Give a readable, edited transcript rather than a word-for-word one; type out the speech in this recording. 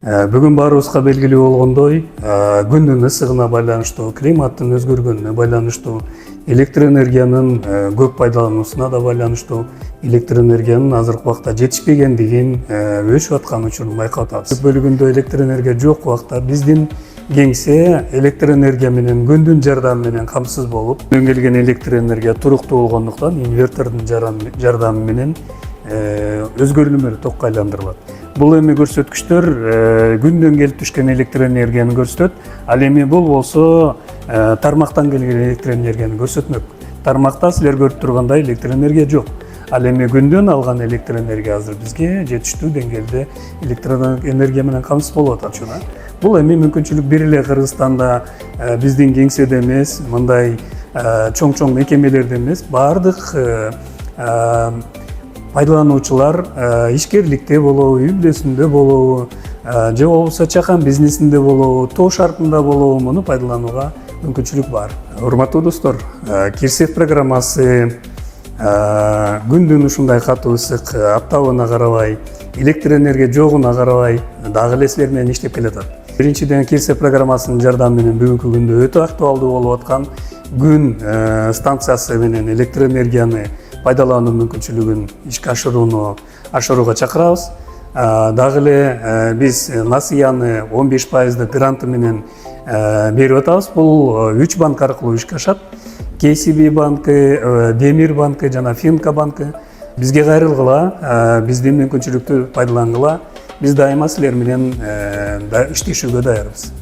Бүгүн баарыбызга белгилүү болгондой, күндүн ысыгына байланыштуу, климаттын өзгөргөнүнө байланыштуу, электр энергиянын көп пайдалануусуна да байланыштуу, электр энергиянын азыркы убакта жетишпегендигин өсүп аткан учурун байкап атабыз. Бөлүгүндө электр энергия жок убакта биздин кеңсе электр энергия менен күндүн жардамы менен камсыз болуп, келген электр энергия туруктуу болгондуктан инвертордун жардамы менен өзгөрүлмөлүү токко айландырылат. Бул эми көрсөткүчтөр күндөн келип түшкөн электр энергияны көрсөтөт. Ал эми бул болсо тармактан келген электр энергияны көрсөтмөк. Тармакта силер көрүп тургандай электр энергия жок. Ал эми күндөн алган электр энергия азыр бизге жетиштүү деңгээлде электр энергия менен камсыз болуп атат. Бул эми мүмкүнчүлүк бир эле Кыргызстанда биздин кеңседе эмес, мындай чоң мекемелерде эмес, баардык пайдалануучулар ишкерликте болобу, үй бүлөсүндө болобу, же болбосо чакан бизнесинде болобу, тоо шаркында болобу муну пайдаланууга мүмкүнчүлүк бар. Урматтуу достор, Кирсев программасы күндүн ушундай катуу ысык аптабына карабай, электр энергия жогуна карабай дагы эле силер менен иштеп келатат. Биринчиден Кирсев программасынын жардамы менен бүгүнкү күндө өтө актуалдуу болуп аткан күн станциясы менен электр энергияны пайдалануу мүмкүнчүлүгүн ишке ашырууга чакырабыз. Дагы эле биз Насыяны 15% гранты менен берип атабыз. Бул 3 банк аркылуу ишке ашат. KCB банкы, Демир банкы жана Финка банкы. Бизге кайрылгыла, биздин мүмкүнчүлүктү пайдалангыла. Биз дайыма силер менен иштешүүгө даярбыз.